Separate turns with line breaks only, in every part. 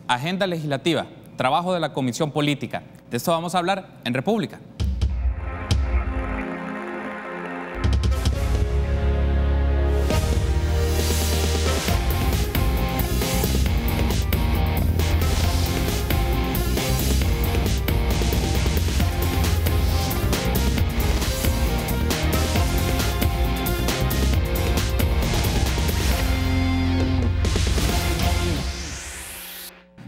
Agenda legislativa, trabajo de la Comisión Política. De esto vamos a hablar en República.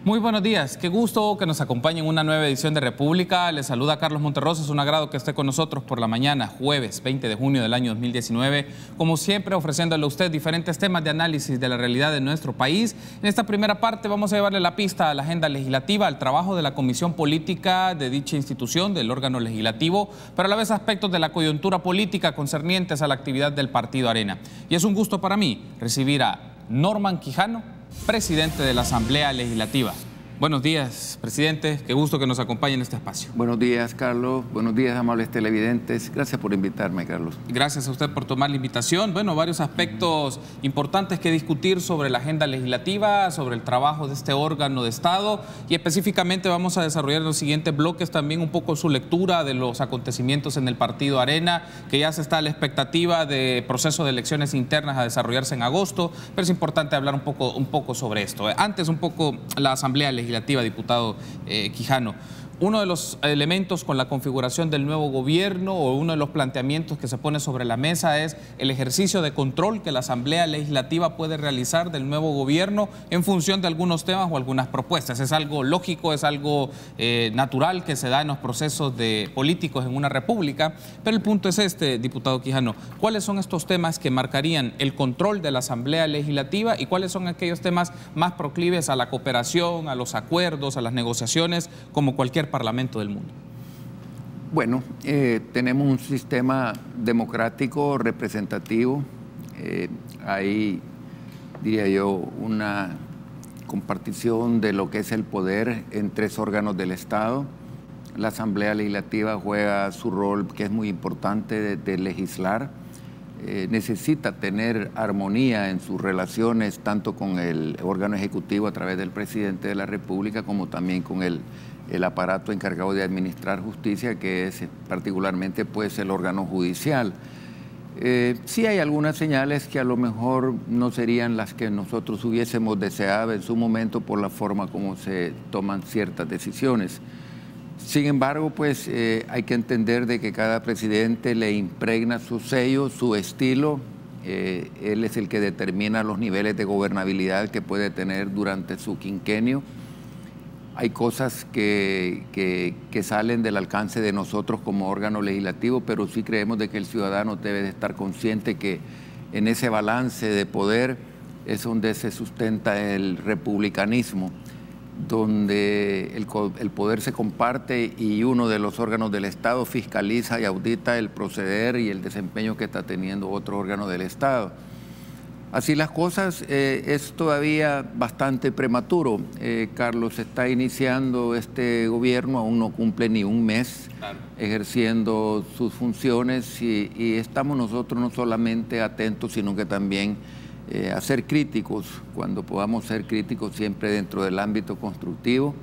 Muy buenos días, qué gusto que nos acompañen en una nueva edición de República. Les saluda Carlos Monterrosa, es un agrado que esté con nosotros por la mañana, jueves 20 de junio del año 2019. Como siempre, ofreciéndole a usted diferentes temas de análisis de la realidad de nuestro país. En esta primera parte vamos a llevarle la pista a la agenda legislativa, al trabajo de la Comisión Política de dicha institución, del órgano legislativo, pero a la vez aspectos de la coyuntura política concernientes a la actividad del Partido Arena. Y es un gusto para mí recibir a Norman Quijano, presidente de la Asamblea Legislativa. Buenos días, presidente. Qué gusto que nos acompañe en este espacio.
Buenos días, Carlos. Buenos días, amables televidentes. Gracias por invitarme, Carlos.
Gracias a usted por tomar la invitación. Bueno, varios aspectos importantes que discutir sobre la agenda legislativa, sobre el trabajo de este órgano de Estado, y específicamente vamos a desarrollar en los siguientes bloques también un poco su lectura de los acontecimientos en el Partido Arena, que ya se está a la expectativa de proceso de elecciones internas a desarrollarse en agosto, pero es importante hablar un poco sobre esto. Antes, un poco la Asamblea Legislativa, diputado Quijano. Uno de los elementos con la configuración del nuevo gobierno, o uno de los planteamientos que se pone sobre la mesa, es el ejercicio de control que la Asamblea Legislativa puede realizar del nuevo gobierno en función de algunos temas o algunas propuestas. Es algo lógico, es algo natural que se da en los procesos políticos en una república, pero el punto es este, diputado Quijano. ¿Cuáles son estos temas que marcarían el control de la Asamblea Legislativa y cuáles son aquellos temas más proclives a la cooperación, a los acuerdos, a las negociaciones, como cualquier parlamento del mundo?
Bueno, tenemos un sistema democrático representativo. Hay, diría yo, una compartición de lo que es el poder en tres órganos del Estado. La Asamblea Legislativa juega su rol, que es muy importante, de legislar. Necesita tener armonía en sus relaciones, tanto con el órgano ejecutivo a través del presidente de la República, como también con el aparato encargado de administrar justicia, que es particularmente pues el órgano judicial. Sí hay algunas señales que a lo mejor no serían las que nosotros hubiésemos deseado en su momento por la forma como se toman ciertas decisiones. Sin embargo, pues hay que entender de que cada presidente le impregna su sello, su estilo. Él es el que determina los niveles de gobernabilidad que puede tener durante su quinquenio. Hay cosas que salen del alcance de nosotros como órgano legislativo, pero sí creemos de que el ciudadano debe de estar consciente que en ese balance de poder es donde se sustenta el republicanismo, donde el poder se comparte y uno de los órganos del Estado fiscaliza y audita el proceder y el desempeño que está teniendo otro órgano del Estado. Así las cosas, es todavía bastante prematuro. Carlos, está iniciando este gobierno, aún no cumple ni un mes ejerciendo sus funciones y estamos nosotros no solamente atentos, sino que también a ser críticos, cuando podamos ser críticos siempre dentro del ámbito constructivo,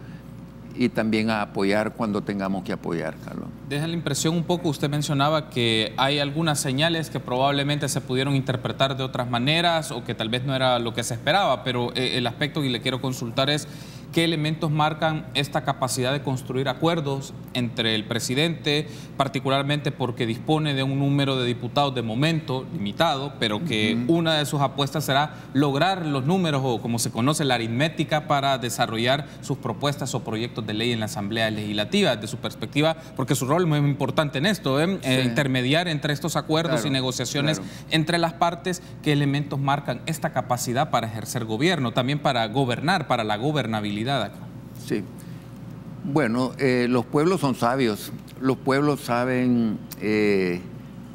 y también a apoyar cuando tengamos que apoyar, Carlos.
Deja la impresión un poco, usted mencionaba que hay algunas señales que probablemente se pudieron interpretar de otras maneras o que tal vez no era lo que se esperaba, pero el aspecto que le quiero consultar es qué elementos marcan esta capacidad de construir acuerdos entre el presidente, particularmente porque dispone de un número de diputados de momento limitado, pero que una de sus apuestas será lograr los números, o como se conoce, la aritmética, para desarrollar sus propuestas o proyectos de ley en la Asamblea Legislativa, desde su perspectiva, porque su rol es muy importante en esto, intermediar entre estos acuerdos y negociaciones entre las partes. ¿Qué elementos marcan esta capacidad para ejercer gobierno, también para gobernar, para la gobernabilidad acá?
Sí. Bueno, los pueblos son sabios. Los pueblos saben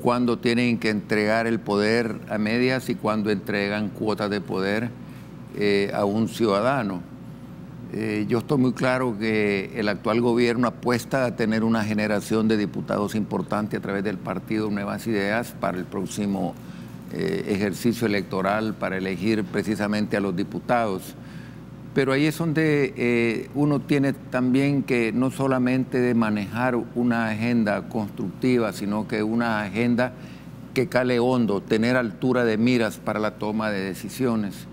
cuándo tienen que entregar el poder a medias y cuándo entregan cuotas de poder a un ciudadano. Yo estoy muy claro que el actual gobierno apuesta a tener una generación de diputados importante a través del partido Nuevas Ideas para el próximo ejercicio electoral, para elegir precisamente a los diputados. Pero ahí es donde uno tiene también que no solamente de manejar una agenda constructiva, sino que una agenda que cale hondo, tener altura de miras para la toma de decisiones.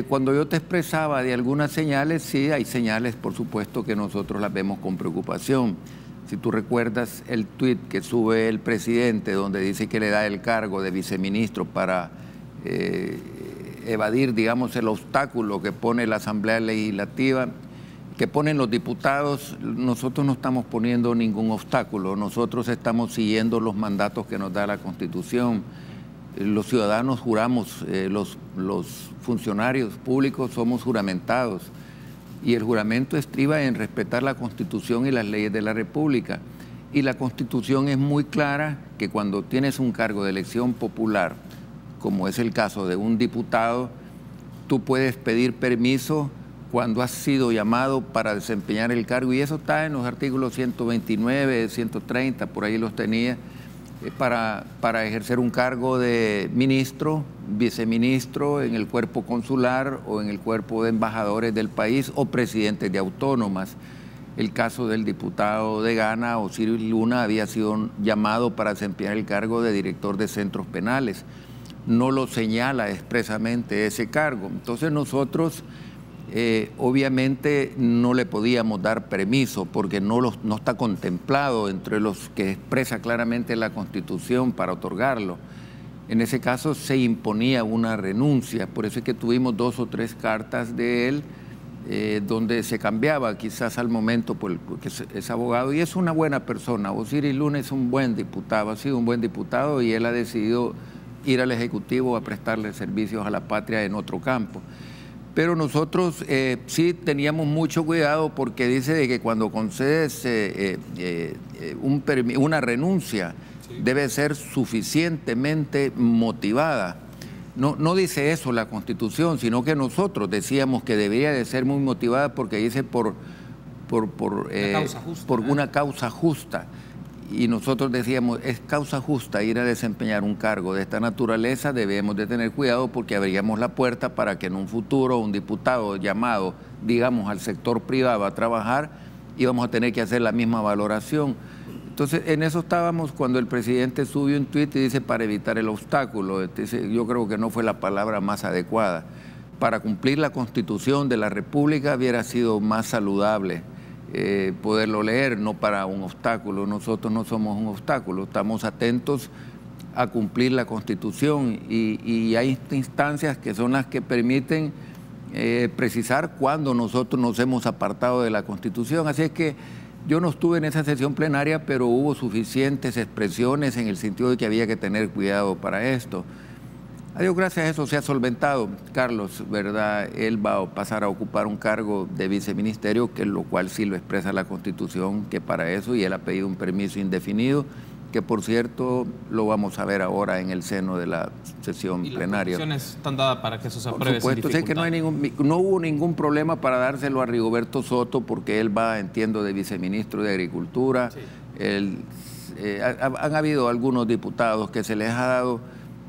Cuando yo te expresaba de algunas señales, sí, hay señales, por supuesto, que nosotros las vemos con preocupación. Si tú recuerdas el tuit que sube el presidente, donde dice que le da el cargo de viceministro para evadir, digamos, el obstáculo que pone la Asamblea Legislativa, que ponen los diputados, nosotros no estamos poniendo ningún obstáculo, nosotros estamos siguiendo los mandatos que nos da la Constitución. Los ciudadanos juramos, los funcionarios públicos somos juramentados, y el juramento estriba en respetar la Constitución y las leyes de la República. Y la Constitución es muy clara que cuando tienes un cargo de elección popular, como es el caso de un diputado, tú puedes pedir permiso cuando has sido llamado para desempeñar el cargo, y eso está en los artículos 129, 130, por ahí los tenía, para ejercer un cargo de ministro, viceministro en el cuerpo consular o en el cuerpo de embajadores del país o presidentes de autónomas. El caso del diputado de Ghana, Osiris Luna, había sido llamado para desempeñar el cargo de director de centros penales. No lo señala expresamente ese cargo. Entonces nosotros obviamente no le podíamos dar permiso porque no está contemplado entre los que expresa claramente la Constitución para otorgarlo. En ese caso se imponía una renuncia, por eso es que tuvimos 2 o 3 cartas de él donde se cambiaba quizás al momento porque es abogado y es una buena persona. Osiris Luna es un buen diputado, ha sido un buen diputado y él ha decidido ir al Ejecutivo a prestarle servicios a la patria en otro campo. Pero nosotros sí teníamos mucho cuidado porque dice de que cuando concedes una renuncia debe ser suficientemente motivada. No dice eso la Constitución, sino que nosotros decíamos que debería de ser muy motivada porque dice por una causa justa. Y nosotros decíamos, es causa justa ir a desempeñar un cargo de esta naturaleza, debemos de tener cuidado porque abriríamos la puerta para que en un futuro un diputado llamado, digamos, al sector privado a trabajar, íbamos a tener que hacer la misma valoración. Entonces, en eso estábamos cuando el presidente subió un tuit y dice para evitar el obstáculo. Entonces, yo creo que no fue la palabra más adecuada. Para cumplir la Constitución de la República hubiera sido más saludable poderlo leer, no para un obstáculo. Nosotros no somos un obstáculo, estamos atentos a cumplir la Constitución y hay instancias que son las que permiten precisar cuándo nosotros nos hemos apartado de la Constitución. Así es que yo no estuve en esa sesión plenaria, pero hubo suficientes expresiones en el sentido de que había que tener cuidado para esto. A Dios gracias, eso se ha solventado, Carlos, ¿verdad? Él va a pasar a ocupar un cargo de viceministerio, que lo cual sí lo expresa la Constitución, que para eso, y él ha pedido un permiso indefinido, que por cierto lo vamos a ver ahora en el seno de la sesión plenaria.
¿Las condiciones están dadas para que eso se apruebe?
Por supuesto, sé que no hubo ningún problema para dárselo a Rigoberto Soto, porque él va, entiendo, de viceministro de Agricultura. Sí. Han habido algunos diputados que se les ha dado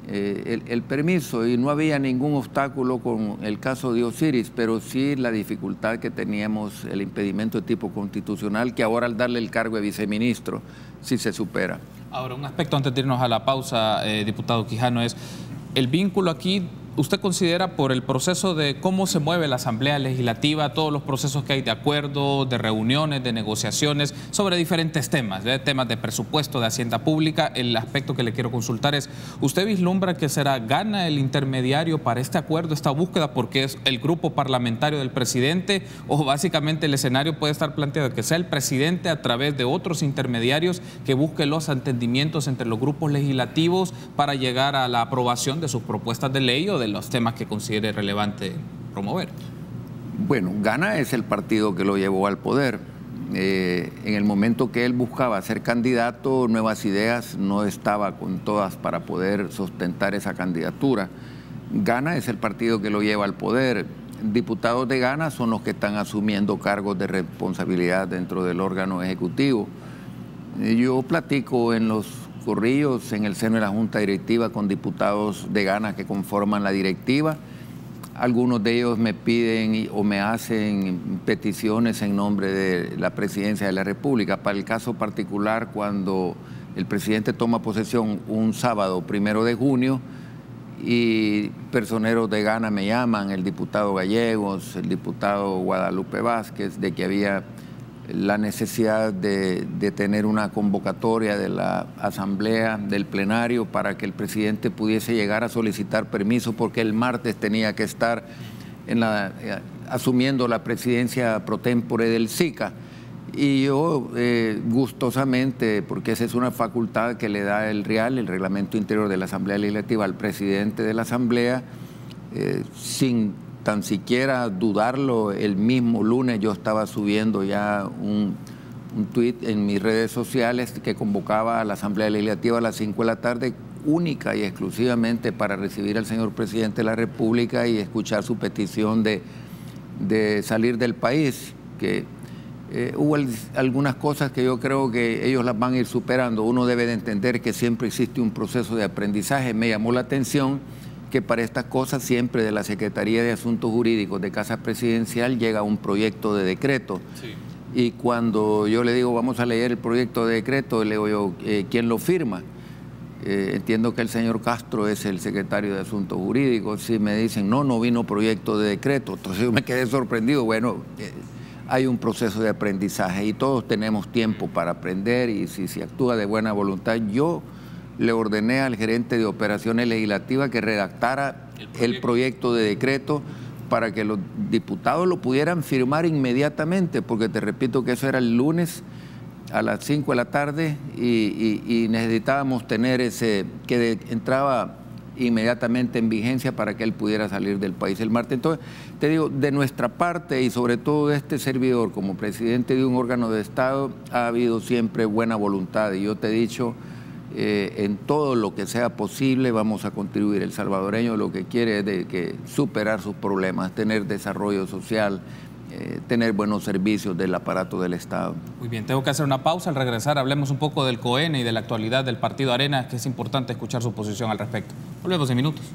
el permiso y no había ningún obstáculo con el caso de Osiris, pero sí la dificultad que teníamos, el impedimento de tipo constitucional, que ahora al darle el cargo de viceministro sí se supera.
Ahora, un aspecto antes de irnos a la pausa, diputado Quijano, es el vínculo aquí. ¿Usted considera por el proceso de cómo se mueve la Asamblea Legislativa, todos los procesos que hay de acuerdo, de reuniones, de negociaciones sobre diferentes temas, temas de presupuesto, de hacienda pública? El aspecto que le quiero consultar es, ¿usted vislumbra que será Ghana el intermediario para este acuerdo, esta búsqueda, porque es el grupo parlamentario del presidente, o básicamente el escenario puede estar planteado que sea el presidente a través de otros intermediarios que busque los entendimientos entre los grupos legislativos para llegar a la aprobación de sus propuestas de ley o de los temas que considere relevante promover?
Bueno, Ghana es el partido que lo llevó al poder. En el momento que él buscaba ser candidato, Nuevas Ideas no estaba con todas para poder sustentar esa candidatura. Ghana es el partido que lo lleva al poder. Diputados de Ghana son los que están asumiendo cargos de responsabilidad dentro del órgano ejecutivo. Yo platico en los corrillos en el seno de la Junta Directiva con diputados de Ghana que conforman la directiva Algunos de ellos me piden o me hacen peticiones en nombre de la Presidencia de la República. Para el caso particular, cuando el presidente toma posesión un sábado 1 de junio y personeros de Ghana me llaman, el diputado Gallegos, el diputado Guadalupe Vázquez, de que había la necesidad de tener una convocatoria de la asamblea, del plenario, para que el presidente pudiese llegar a solicitar permiso, porque el martes tenía que estar asumiendo la presidencia pro tempore del SICA. Y yo gustosamente, porque esa es una facultad que le da el RIAL, el Reglamento Interior de la Asamblea Legislativa, al presidente de la Asamblea, sin tan siquiera dudarlo, el mismo lunes yo estaba subiendo ya un tuit en mis redes sociales que convocaba a la Asamblea Legislativa a las 5 de la tarde, única y exclusivamente para recibir al señor presidente de la República y escuchar su petición de salir del país, que hubo algunas cosas que yo creo que ellos las van a ir superando. Uno debe de entender que siempre existe un proceso de aprendizaje. Me llamó la atención que para estas cosas siempre de la Secretaría de Asuntos Jurídicos de Casa Presidencial llega un proyecto de decreto. Sí. Y cuando yo le digo, vamos a leer el proyecto de decreto, le digo yo, ¿quién lo firma? Entiendo que el señor Castro es el secretario de Asuntos Jurídicos. Y me dicen, no vino proyecto de decreto. Entonces yo me quedé sorprendido. Bueno, hay un proceso de aprendizaje y todos tenemos tiempo para aprender, y si se actúa de buena voluntad. Yo le ordené al gerente de operaciones legislativas que redactara el proyecto de decreto para que los diputados lo pudieran firmar inmediatamente, porque te repito que eso era el lunes a las 5 de la tarde y necesitábamos tener ese, que entraba inmediatamente en vigencia para que él pudiera salir del país el martes. Entonces, te digo, de nuestra parte y sobre todo de este servidor como presidente de un órgano de Estado, ha habido siempre buena voluntad, y yo te he dicho, en todo lo que sea posible vamos a contribuir. El salvadoreño lo que quiere es superar sus problemas, tener desarrollo social, tener buenos servicios del aparato del Estado.
Muy bien, tengo que hacer una pausa. Al regresar hablemos un poco del COENE y de la actualidad del Partido Arena, que es importante escuchar su posición al respecto. Volvemos en minutos.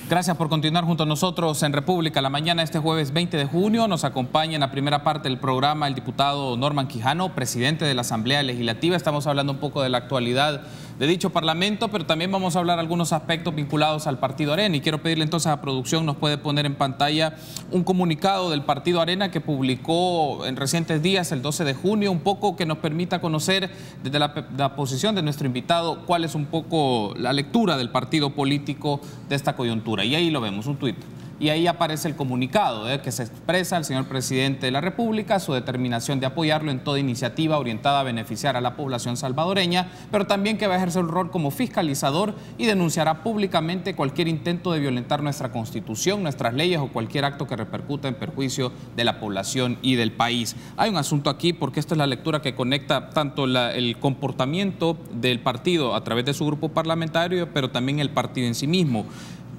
Gracias por continuar junto a nosotros en República a la Mañana. Este jueves 20 de junio nos acompaña en la primera parte del programa el diputado Norman Quijano, presidente de la Asamblea Legislativa. Estamos hablando un poco de la actualidad de dicho parlamento, pero también vamos a hablar algunos aspectos vinculados al Partido Arena. Y quiero pedirle entonces a producción, nos puede poner en pantalla un comunicado del Partido Arena que publicó en recientes días, el 12 de junio, un poco que nos permita conocer desde la posición de nuestro invitado cuál es un poco la lectura del partido político de esta coyuntura. Y ahí lo vemos, un tuit. Y ahí aparece el comunicado que se expresa al señor presidente de la República, su determinación de apoyarlo en toda iniciativa orientada a beneficiar a la población salvadoreña, pero también que va a ejercer un rol como fiscalizador y denunciará públicamente cualquier intento de violentar nuestra Constitución, nuestras leyes o cualquier acto que repercuta en perjuicio de la población y del país. Hay un asunto aquí, porque esta es la lectura que conecta tanto el comportamiento del partido a través de su grupo parlamentario, pero también el partido en sí mismo.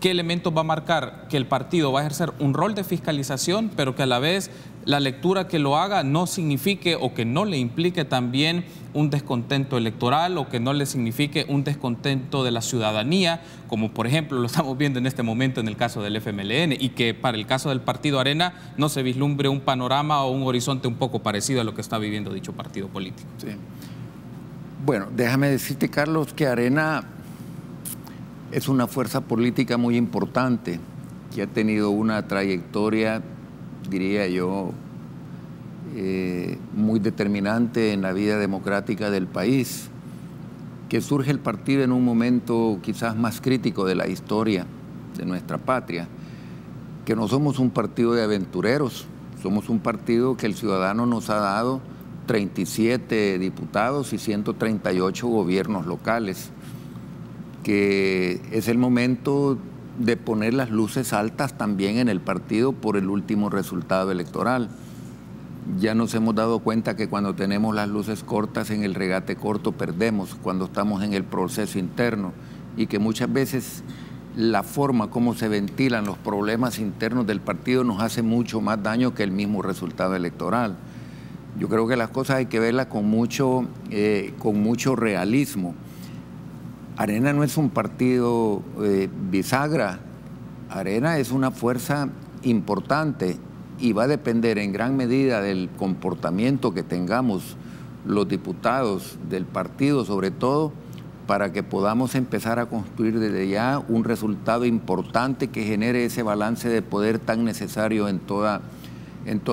¿Qué elementos va a marcar que el partido va a ejercer un rol de fiscalización, pero que a la vez la lectura que lo haga no signifique o que no le implique también un descontento electoral o que no le signifique un descontento de la ciudadanía, como por ejemplo lo estamos viendo en este momento en el caso del FMLN, y que para el caso del Partido Arena no se vislumbre un panorama o un horizonte un poco parecido a lo que está viviendo dicho partido político?
Sí. Bueno, déjame decirte, Carlos, que Arena es una fuerza política muy importante que ha tenido una trayectoria, diría yo, muy determinante en la vida democrática del país, que surge el partido en un momento quizás más crítico de la historia de nuestra patria, que no somos un partido de aventureros, somos un partido que el ciudadano nos ha dado 37 diputados y 138 gobiernos locales, que es el momento de poner las luces altas también en el partido por el último resultado electoral. Ya nos hemos dado cuenta que cuando tenemos las luces cortas en el regate corto perdemos, cuando estamos en el proceso interno, y que muchas veces la forma como se ventilan los problemas internos del partido nos hace mucho más daño que el mismo resultado electoral. Yo creo que las cosas hay que verlas con mucho realismo. Arena no es un partido bisagra. Arena es una fuerza importante y va a depender en gran medida del comportamiento que tengamos los diputados del partido, sobre todo, para que podamos empezar a construir desde ya un resultado importante que genere ese balance de poder tan necesario en toda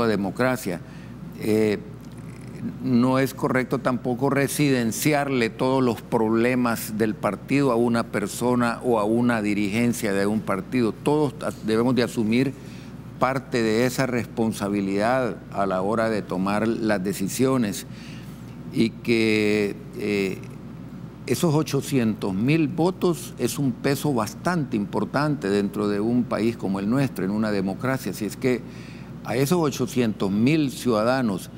democracia. No es correcto tampoco residenciarle todos los problemas del partido a una persona o a una dirigencia de un partido. Todos debemos de asumir parte de esa responsabilidad a la hora de tomar las decisiones, y que esos 800.000 votos es un peso bastante importante dentro de un país como el nuestro, en una democracia. Si es que a esos 800.000 ciudadanos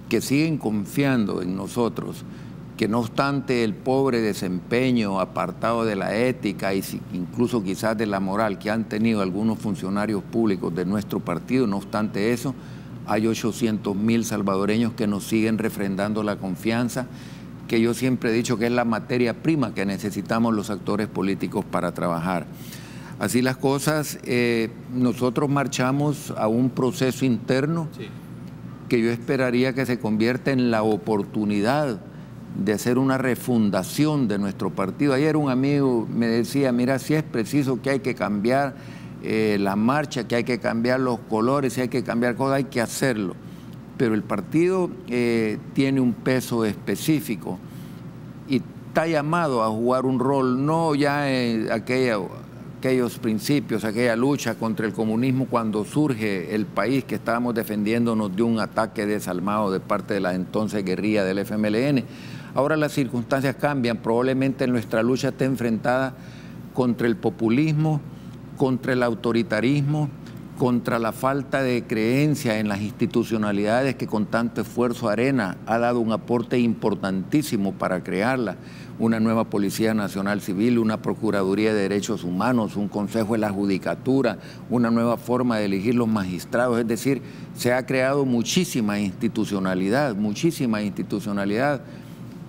que siguen confiando en nosotros, que no obstante el pobre desempeño apartado de la ética y incluso quizás de la moral que han tenido algunos funcionarios públicos de nuestro partido, no obstante eso, hay 800.000 salvadoreños que nos siguen refrendando la confianza, que yo siempre he dicho que es la materia prima que necesitamos los actores políticos para trabajar. Así las cosas, nosotros marchamos a un proceso interno que yo esperaría que se convierta en la oportunidad de hacer una refundación de nuestro partido. Ayer un amigo me decía, mira, si es preciso que hay que cambiar la marcha, que hay que cambiar los colores, si hay que cambiar cosas, hay que hacerlo. Pero el partido tiene un peso específico y está llamado a jugar un rol, no ya en aquellos principios, aquella lucha contra el comunismo cuando surge el país, que estábamos defendiéndonos de un ataque desalmado de parte de la entonces guerrilla del FMLN. Ahora las circunstancias cambian, probablemente nuestra lucha esté enfrentada contra el populismo, contra el autoritarismo, contra la falta de creencia en las institucionalidades que con tanto esfuerzo Arena ha dado un aporte importantísimo para crearla. Una nueva Policía Nacional Civil, una Procuraduría de Derechos Humanos, un Consejo de la Judicatura, una nueva forma de elegir los magistrados. Es decir, se ha creado muchísima institucionalidad,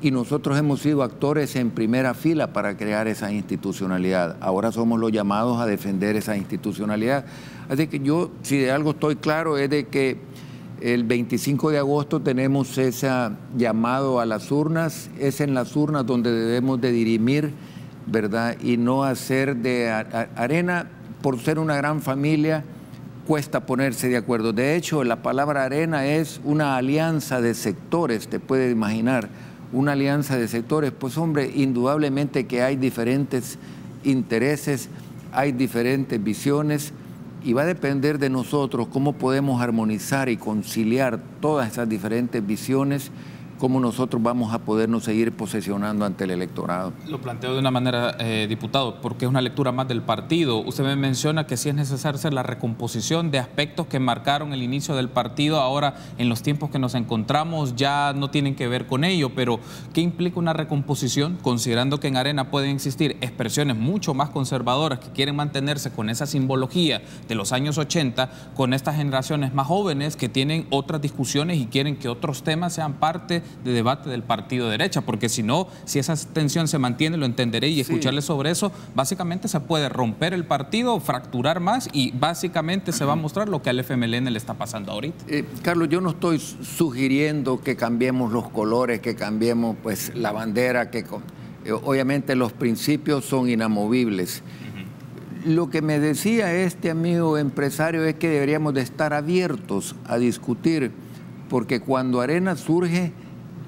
y nosotros hemos sido actores en primera fila para crear esa institucionalidad. Ahora somos los llamados a defender esa institucionalidad. Así que yo, si de algo estoy claro, es de que el 25 de agosto tenemos ese llamado a las urnas. Es en las urnas donde debemos de dirimir, ¿verdad? Y no hacer de Arena, por ser una gran familia, cuesta ponerse de acuerdo. De hecho, la palabra Arena es una alianza de sectores, te puedes imaginar. Una alianza de sectores, pues hombre, indudablemente que hay diferentes intereses, hay diferentes visiones, y va a depender de nosotros cómo podemos armonizar y conciliar todas esas diferentes visiones, cómo nosotros vamos a podernos seguir posesionando ante el electorado.
Lo planteo de una manera, diputado, porque es una lectura más del partido. Usted me menciona que sí es necesario hacer la recomposición de aspectos que marcaron el inicio del partido. Ahora, en los tiempos que nos encontramos, ya no tienen que ver con ello, pero ¿qué implica una recomposición? Considerando que en Arena pueden existir expresiones mucho más conservadoras que quieren mantenerse con esa simbología de los años 80, con estas generaciones más jóvenes que tienen otras discusiones y quieren que otros temas sean parte de debate del partido de derecha, porque si no, si esa tensión se mantiene, lo entenderé, y escucharle sobre eso, básicamente se puede romper el partido, fracturar más, y básicamente se va a mostrar lo que al FMLN le está pasando ahorita.
Carlos, yo no estoy sugiriendo que cambiemos los colores, que cambiemos pues la bandera, que obviamente los principios son inamovibles. Lo que me decía este amigo empresario es que deberíamos de estar abiertos a discutir, porque cuando Arena surge,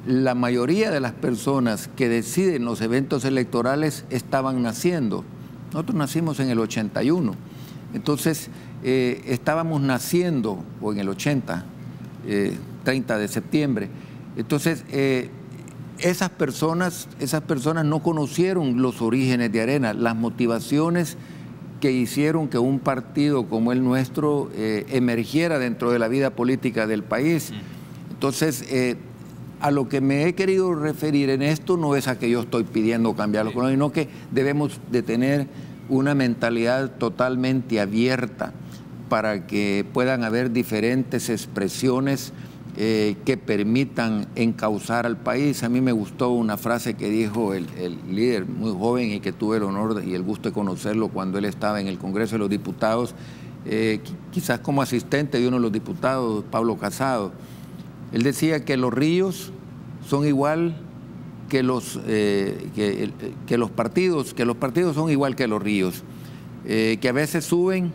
la mayoría de las personas que deciden los eventos electorales estaban naciendo. Nosotros nacimos en el 81, entonces estábamos naciendo, o en el 80, 30 de septiembre. Entonces, esas personas no conocieron los orígenes de Arena, las motivaciones que hicieron que un partido como el nuestro emergiera dentro de la vida política del país. Entonces, a lo que me he querido referir en esto no es a que yo estoy pidiendo cambiar los colores, sino que debemos de tener una mentalidad totalmente abierta para que puedan haber diferentes expresiones que permitan encauzar al país. A mí me gustó una frase que dijo el líder muy joven y que tuve el honor y el gusto de conocerlo cuando él estaba en el Congreso de los Diputados, quizás como asistente de uno de los diputados, Pablo Casado. Él decía que los ríos son igual que los partidos, que los partidos son igual que los ríos, que a veces suben,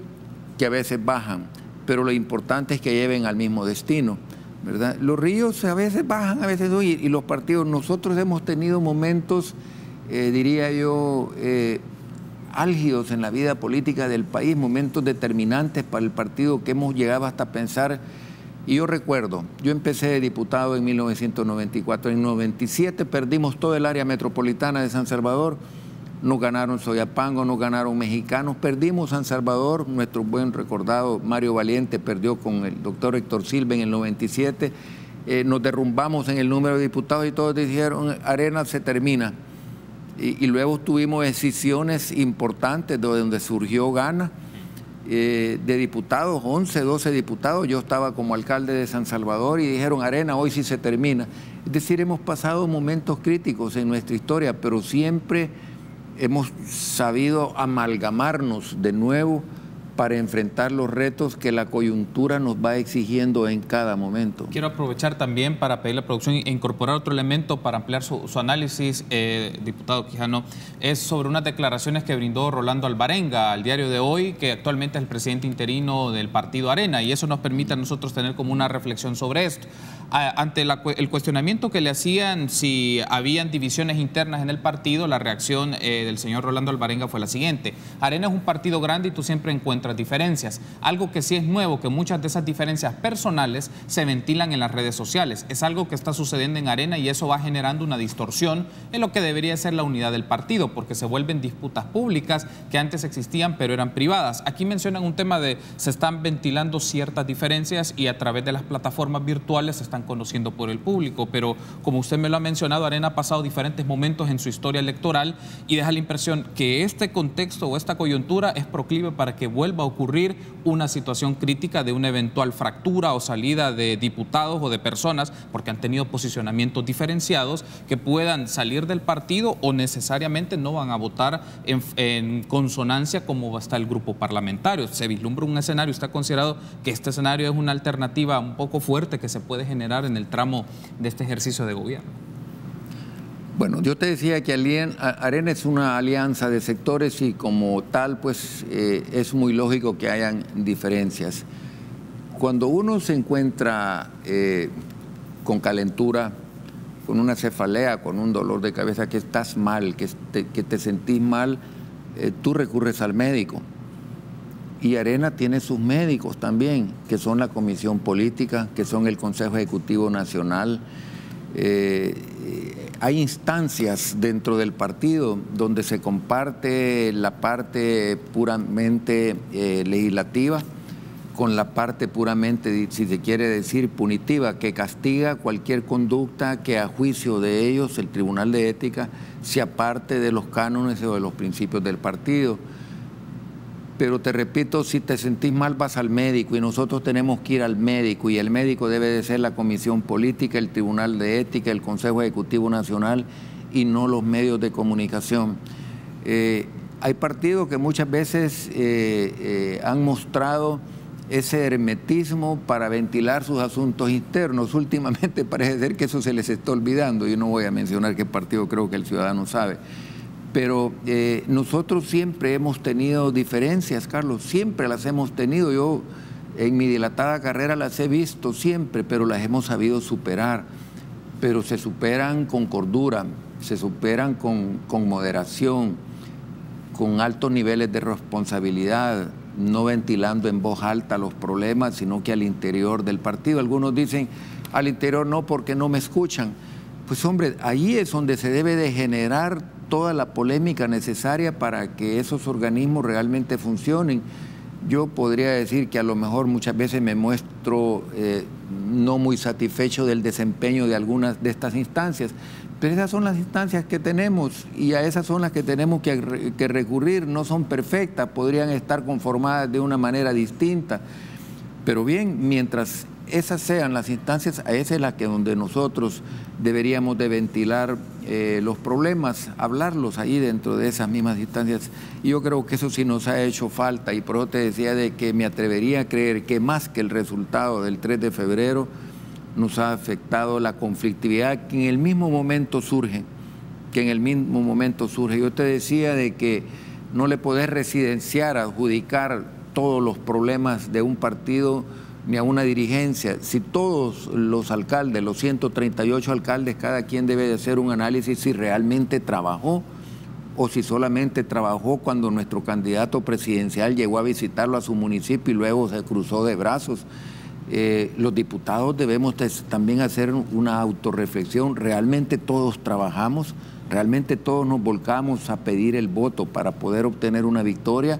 que a veces bajan, pero lo importante es que lleven al mismo destino, ¿verdad? Los ríos a veces bajan, a veces suben, y los partidos, nosotros hemos tenido momentos, diría yo, álgidos en la vida política del país, momentos determinantes para el partido que hemos llegado hasta pensar. Y yo recuerdo, yo empecé de diputado en 1994, en 97 perdimos todo el área metropolitana de San Salvador, nos ganaron Soyapango, nos ganaron Mexicanos, perdimos San Salvador, nuestro buen recordado Mario Valiente perdió con el doctor Héctor Silva en el 97, nos derrumbamos en el número de diputados y todos dijeron, Arena se termina. Y luego tuvimos decisiones importantes de donde surgió Gana, de diputados, 11, 12 diputados, yo estaba como alcalde de San Salvador y dijeron, Arena, hoy sí se termina. Es decir, hemos pasado momentos críticos en nuestra historia, pero siempre hemos sabido amalgamarnos de nuevo para enfrentar los retos que la coyuntura nos va exigiendo en cada momento.
Quiero aprovechar también para pedir a la producción e incorporar otro elemento para ampliar su análisis, diputado Quijano, es sobre unas declaraciones que brindó Rolando Alvarenga al diario de hoy, que actualmente es el presidente interino del partido Arena, y eso nos permite a nosotros tener como una reflexión sobre esto. Ante el cuestionamiento que le hacían si habían divisiones internas en el partido, la reacción del señor Rolando Alvarenga fue la siguiente: Arena es un partido grande y tú siempre encuentras diferencias. Algo que sí es nuevo, que muchas de esas diferencias personales se ventilan en las redes sociales. Es algo que está sucediendo en Arena y eso va generando una distorsión en lo que debería ser la unidad del partido, porque se vuelven disputas públicas que antes existían pero eran privadas. Aquí mencionan un tema de se están ventilando ciertas diferencias y a través de las plataformas virtuales se están conociendo por el público, pero como usted me lo ha mencionado, Arena ha pasado diferentes momentos en su historia electoral y deja la impresión que este contexto o esta coyuntura es proclive para que vuelva a ocurrir una situación crítica de una eventual fractura o salida de diputados o de personas porque han tenido posicionamientos diferenciados que puedan salir del partido o necesariamente no van a votar en consonancia como está el grupo parlamentario. Se vislumbra un escenario, ¿usted ha considerado que este escenario es una alternativa un poco fuerte que se puede generar en el tramo de este ejercicio de gobierno?
Bueno, yo te decía que Arena es una alianza de sectores y como tal, pues es muy lógico que hayan diferencias. Cuando uno se encuentra con calentura, con una cefalea, con un dolor de cabeza, que estás mal, que te sentís mal, tú recurres al médico. Y Arena tiene sus médicos también, que son la Comisión Política, que son el Consejo Ejecutivo Nacional. Hay instancias dentro del partido donde se comparte la parte puramente legislativa con la parte puramente, si se quiere decir, punitiva, que castiga cualquier conducta que a juicio de ellos el Tribunal de Ética se aparte de los cánones o de los principios del partido. Pero te repito, si te sentís mal vas al médico y nosotros tenemos que ir al médico y el médico debe de ser la Comisión Política, el Tribunal de Ética, el Consejo Ejecutivo Nacional y no los medios de comunicación. Hay partidos que muchas veces han mostrado ese hermetismo para ventilar sus asuntos internos. Últimamente parece ser que eso se les está olvidando. Yo no voy a mencionar qué partido, creo que el ciudadano sabe. Pero nosotros siempre hemos tenido diferencias, Carlos, siempre las hemos tenido. Yo en mi dilatada carrera las he visto siempre, pero las hemos sabido superar. Pero se superan con cordura, se superan con moderación, con altos niveles de responsabilidad, no ventilando en voz alta los problemas, sino que al interior del partido. Algunos dicen, al interior no, porque no me escuchan. Pues hombre, ahí es donde se debe de generar toda la polémica necesaria para que esos organismos realmente funcionen. Yo podría decir que a lo mejor muchas veces me muestro no muy satisfecho del desempeño de algunas de estas instancias, pero esas son las instancias que tenemos y a esas son las que tenemos que recurrir. No son perfectas, podrían estar conformadas de una manera distinta, pero bien, mientras esas sean las instancias, a esa es la que donde nosotros deberíamos de ventilar los problemas, hablarlos ahí dentro de esas mismas instancias. Y yo creo que eso sí nos ha hecho falta, y por eso te decía de que me atrevería a creer que más que el resultado del 3 de febrero nos ha afectado la conflictividad que en el mismo momento surge, Yo te decía de que no le podés residenciar, adjudicar todos los problemas de un partido ni a una dirigencia. Si todos los alcaldes, los 138 alcaldes, cada quien debe de hacer un análisis si realmente trabajó o si solamente trabajó cuando nuestro candidato presidencial llegó a visitarlo a su municipio y luego se cruzó de brazos. Los diputados debemos también hacer una autorreflexión. ¿Realmente todos trabajamos? ¿Realmente todos nos volcamos a pedir el voto para poder obtener una victoria?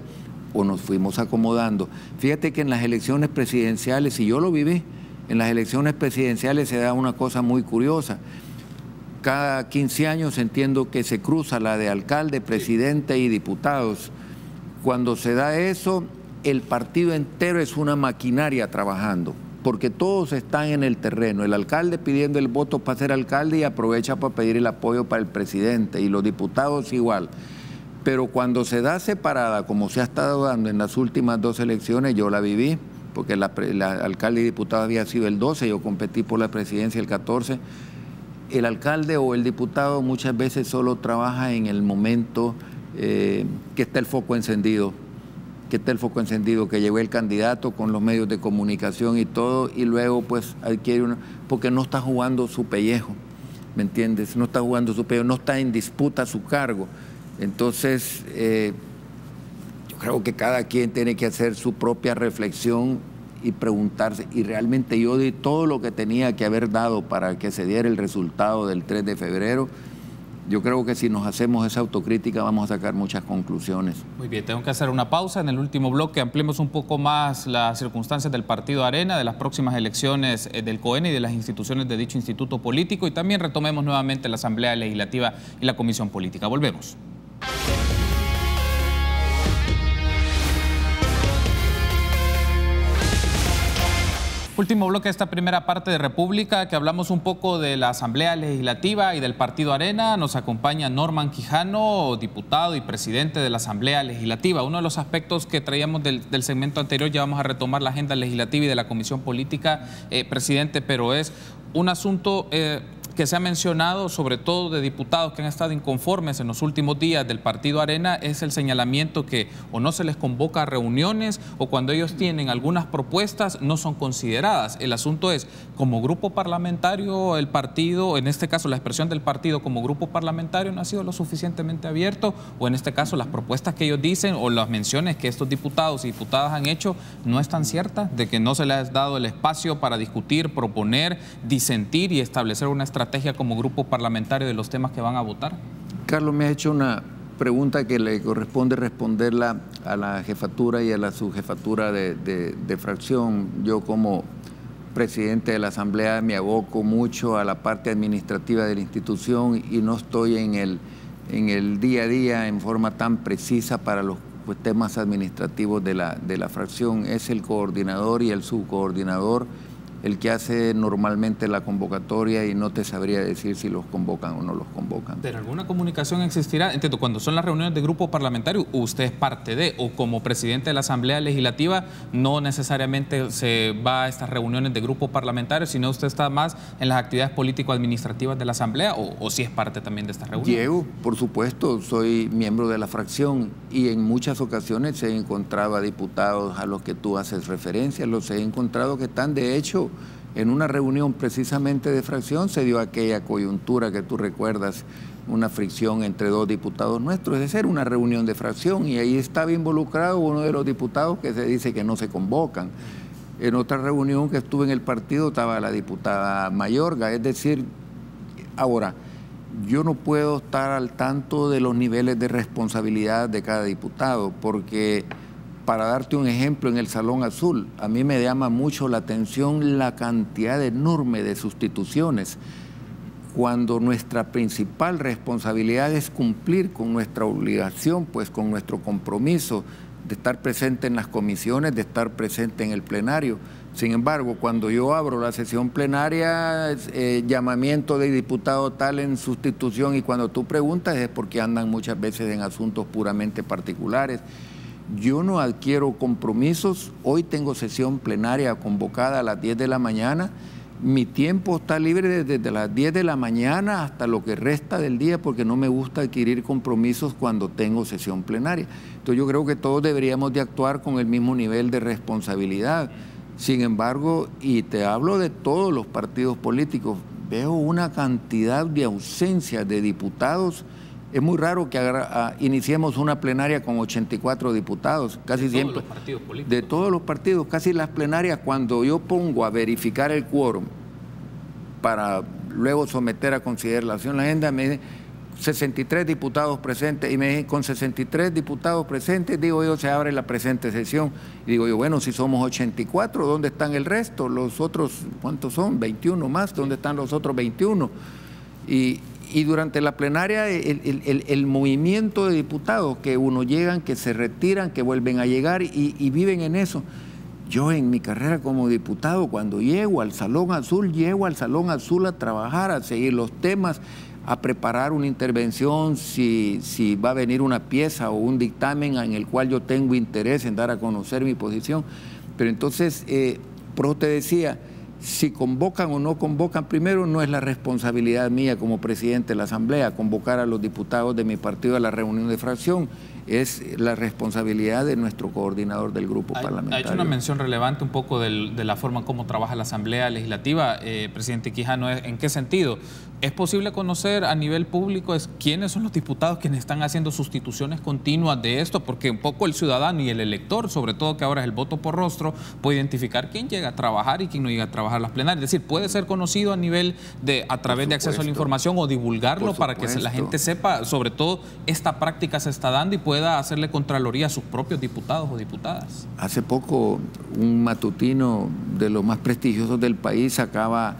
¿O nos fuimos acomodando? Fíjate que en las elecciones presidenciales, y yo lo viví, en las elecciones presidenciales se da una cosa muy curiosa. Cada 15 años entiendo que se cruza la de alcalde, presidente y diputados. Cuando se da eso, el partido entero es una maquinaria trabajando, porque todos están en el terreno. El alcalde pidiendo el voto para ser alcalde y aprovecha para pedir el apoyo para el presidente, y los diputados igual. Pero cuando se da separada, como se ha estado dando en las últimas 2 elecciones, yo la viví, porque la alcalde y diputado había sido el 12, yo competí por la presidencia el 14. El alcalde o el diputado muchas veces solo trabaja en el momento que está el foco encendido, que llegó el candidato con los medios de comunicación y todo, y luego pues adquiere porque no está jugando su pellejo, ¿me entiendes? No está jugando su pellejo, no está en disputa su cargo. Entonces, yo creo que cada quien tiene que hacer su propia reflexión y preguntarse, y realmente yo di todo lo que tenía que haber dado para que se diera el resultado del 3 de febrero. Yo creo que si nos hacemos esa autocrítica vamos a sacar muchas conclusiones.
Muy bien, tengo que hacer una pausa. En el último bloque ampliemos un poco más las circunstancias del Partido Arena, de las próximas elecciones del COENE y de las instituciones de dicho instituto político, y también retomemos nuevamente la Asamblea Legislativa y la Comisión Política. Volvemos. Último bloque de esta primera parte de República, que hablamos un poco de la Asamblea Legislativa y del Partido Arena. Nos acompaña Norman Quijano, diputado y presidente de la Asamblea Legislativa. Uno de los aspectos que traíamos del segmento anterior, ya vamos a retomar la agenda legislativa y de la Comisión Política, presidente, pero es un asunto que se ha mencionado, sobre todo de diputados que han estado inconformes en los últimos días del Partido Arena, es el señalamiento que o no se les convoca a reuniones o cuando ellos tienen algunas propuestas no son consideradas. El asunto es, como grupo parlamentario, el partido, en este caso la expresión del partido como grupo parlamentario no ha sido lo suficientemente abierto, o en este caso las propuestas que ellos dicen o las menciones que estos diputados y diputadas han hecho no están ciertas, de que no se les ha dado el espacio para discutir, proponer, disentir y establecer una estrategia como grupo parlamentario de los temas que van a votar.
Carlos, me ha hecho una pregunta que le corresponde responderla a la jefatura y a la subjefatura de fracción. Yo como presidente de la Asamblea me aboco mucho a la parte administrativa de la institución y no estoy en el día a día en forma tan precisa para los temas administrativos de la fracción. Es el coordinador y el subcoordinador el que hace normalmente la convocatoria, y no te sabría decir si los convocan o no los convocan.
¿Pero alguna comunicación existirá? Entiendo, cuando son las reuniones de grupo parlamentario, usted es parte de, o como presidente de la Asamblea Legislativa, no necesariamente se va a estas reuniones de grupo parlamentario, sino usted está más en las actividades político-administrativas de la Asamblea, o si es parte también de estas reuniones.
Llego, por supuesto, soy miembro de la fracción y en muchas ocasiones he encontrado a diputados a los que tú haces referencia, los he encontrado que están, de hecho, en una reunión precisamente de fracción se dio aquella coyuntura que tú recuerdas, una fricción entre 2 diputados nuestros, es decir, una reunión de fracción, y ahí estaba involucrado uno de los diputados que se dice que no se convocan. En otra reunión que estuve en el partido estaba la diputada Mayorga, es decir, ahora, yo no puedo estar al tanto de los niveles de responsabilidad de cada diputado, porque para darte un ejemplo, en el Salón Azul, a mí me llama mucho la atención la cantidad enorme de sustituciones. cuando nuestra principal responsabilidad es cumplir con nuestra obligación, pues con nuestro compromiso de estar presente en las comisiones, de estar presente en el plenario. Sin embargo, cuando yo abro la sesión plenaria, llamamiento de diputado tal en sustitución, y cuando tú preguntas es porque andan muchas veces en asuntos puramente particulares. Yo no adquiero compromisos. Hoy tengo sesión plenaria convocada a las 10 de la mañana. Mi tiempo está libre desde las 10 de la mañana hasta lo que resta del día, porque no me gusta adquirir compromisos cuando tengo sesión plenaria. Entonces yo creo que todos deberíamos de actuar con el mismo nivel de responsabilidad. Sin embargo, y te hablo de todos los partidos políticos, veo una cantidad de ausencia de diputados. Es muy raro que iniciemos una plenaria con 84 diputados, casi siempre. De todos los partidos políticos. De todos los partidos, casi las plenarias, cuando yo pongo a verificar el quórum para luego someter a consideración la agenda, me dicen 63 diputados presentes, y me dicen, con 63 diputados presentes, digo yo, se abre la presente sesión. Y digo yo, bueno, si somos 84, ¿dónde están el resto? Los otros, ¿cuántos son? 21 más, ¿dónde están los otros 21? Y durante la plenaria, el movimiento de diputados, que uno llegan, que se retiran, que vuelven a llegar y viven en eso. Yo en mi carrera como diputado, cuando llego al Salón Azul a trabajar, a seguir los temas, a preparar una intervención, si va a venir una pieza o un dictamen en el cual yo tengo interés en dar a conocer mi posición. Pero entonces, por eso te decía, si convocan o no convocan, primero no es la responsabilidad mía como presidente de la Asamblea convocar a los diputados de mi partido a la reunión de fracción, es la responsabilidad de nuestro coordinador del grupo parlamentario.
Ha hecho una mención relevante un poco de la forma como trabaja la Asamblea Legislativa, presidente Quijano. ¿En qué sentido? ¿Es posible conocer a nivel público quiénes son los diputados quienes están haciendo sustituciones continuas de esto? Porque un poco el ciudadano y el elector, sobre todo que ahora es el voto por rostro, puede identificar quién llega a trabajar y quién no llega a trabajar las plenarias. Es decir, puede ser conocido a nivel a través de acceso a la información o divulgarlo para que la gente sepa, sobre todo, esta práctica se está dando y pueda hacerle contraloría a sus propios diputados o diputadas.
Hace poco un matutino de los más prestigiosos del país sacaba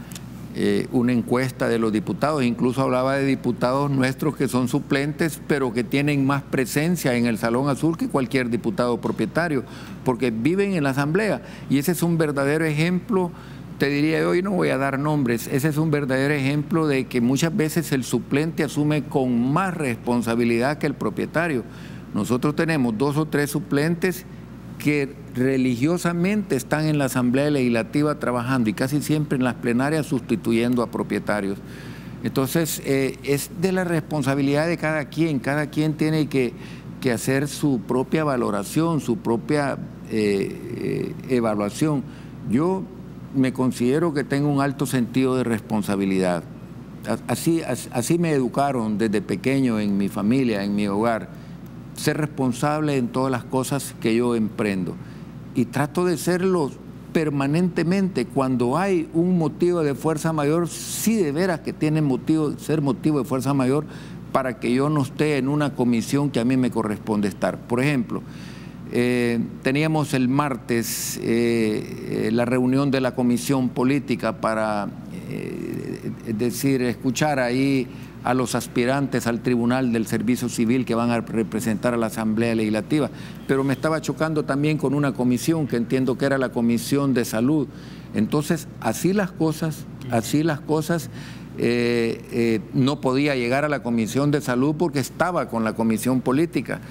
una encuesta de los diputados, incluso hablaba de diputados nuestros que son suplentes, pero que tienen más presencia en el Salón Azul que cualquier diputado propietario, porque viven en la Asamblea, y ese es un verdadero ejemplo. Te diría, hoy no voy a dar nombres, ese es un verdadero ejemplo de que muchas veces el suplente asume con más responsabilidad que el propietario. Nosotros tenemos 2 o 3 suplentes que religiosamente están en la Asamblea Legislativa trabajando, y casi siempre en las plenarias sustituyendo a propietarios. Entonces, es de la responsabilidad de cada quien tiene que hacer su propia valoración, su propia evaluación. Yo me considero que tengo un alto sentido de responsabilidad. Así me educaron desde pequeño en mi familia, en mi hogar. Ser responsable en todas las cosas que yo emprendo. Y trato de serlo permanentemente. Cuando hay un motivo de fuerza mayor, sí de veras que tiene ser motivo de fuerza mayor para que yo no esté en una comisión que a mí me corresponde estar. Por ejemplo, teníamos el martes la reunión de la comisión política para escuchar ahí a los aspirantes al Tribunal del Servicio Civil que van a representar a la Asamblea Legislativa, pero me estaba chocando también con una comisión que entiendo que era la Comisión de Salud. Entonces, así las cosas, no podía llegar a la Comisión de Salud porque estaba con la Comisión Política.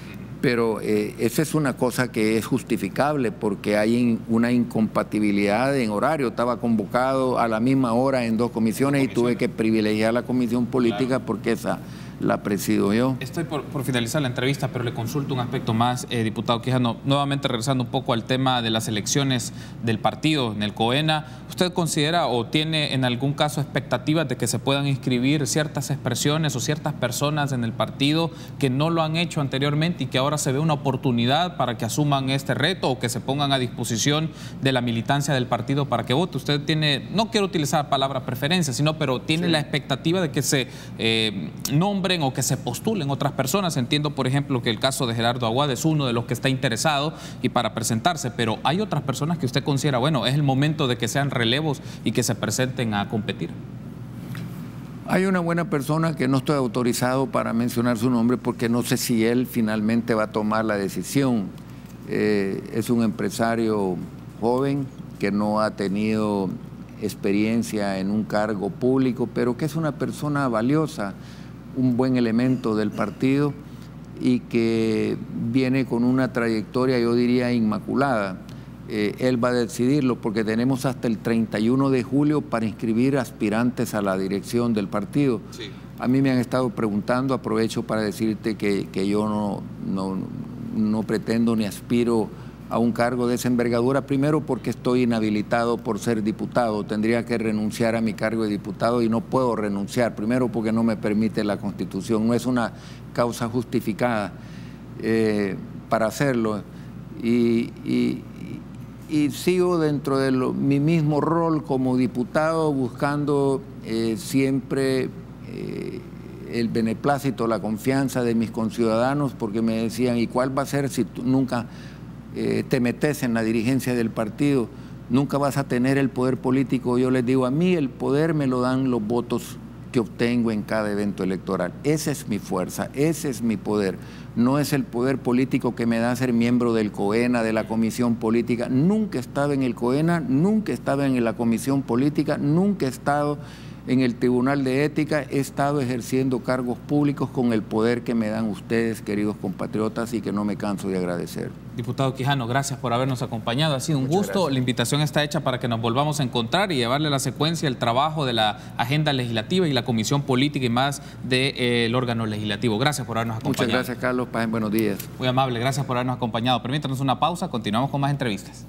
Pero esa es una cosa que es justificable porque hay una incompatibilidad en horario. Estaba convocado a la misma hora en 2 comisiones y tuve que privilegiar la comisión política porque esa la presido yo.
Estoy por finalizar la entrevista, pero le consulto un aspecto más, diputado Quijano. Nuevamente regresando un poco al tema de las elecciones del partido en el COENA, ¿usted considera o tiene en algún caso expectativas de que se puedan inscribir ciertas expresiones o ciertas personas en el partido que no lo han hecho anteriormente y que ahora se ve una oportunidad para que asuman este reto o que se pongan a disposición de la militancia del partido para que vote? Usted tiene, no quiero utilizar la palabra preferencia, pero tiene la expectativa de que se nombre o que se postulen otras personas. Entiendo, por ejemplo, que el caso de Gerardo Aguad es uno de los que está interesado y para presentarse, pero hay otras personas que usted considera, bueno, es el momento de que sean relevos y que se presenten a competir.
Hay una buena persona que no estoy autorizado para mencionar su nombre porque no sé si él finalmente va a tomar la decisión. Es un empresario joven que no ha tenido experiencia en un cargo público, pero que es una persona valiosa, un buen elemento del partido y que viene con una trayectoria, yo diría, inmaculada. Él va a decidirlo porque tenemos hasta el 31 de julio para inscribir aspirantes a la dirección del partido. Sí. A mí me han estado preguntando, aprovecho para decirte que yo no pretendo ni aspiro a un cargo de esa envergadura, primero porque estoy inhabilitado por ser diputado, tendría que renunciar a mi cargo de diputado y no puedo renunciar, primero porque no me permite la Constitución, no es una causa justificada para hacerlo. Y sigo dentro de mi mismo rol como diputado buscando siempre el beneplácito, la confianza de mis conciudadanos, porque me decían, ¿y cuál va a ser si tú nunca te metes en la dirigencia del partido? Nunca vas a tener el poder político. Yo les digo, a mí el poder me lo dan los votos que obtengo en cada evento electoral. Esa es mi fuerza, ese es mi poder. No es el poder político que me da ser miembro del COENA, de la Comisión Política. Nunca he estado en el COENA, nunca he estado en la Comisión Política, nunca he estado en el Tribunal de Ética, he estado ejerciendo cargos públicos con el poder que me dan ustedes, queridos compatriotas, y que no me canso de agradecer.
Diputado Quijano, gracias por habernos acompañado. Ha sido un gusto. Gracias. La invitación está hecha para que nos volvamos a encontrar y llevarle la secuencia, el trabajo de la agenda legislativa y la Comisión Política y más del órgano legislativo. Gracias por habernos acompañado.
Muchas gracias, Carlos. Pasen buenos días.
Muy amable. Gracias por habernos acompañado. Permítanos una pausa. Continuamos con más entrevistas.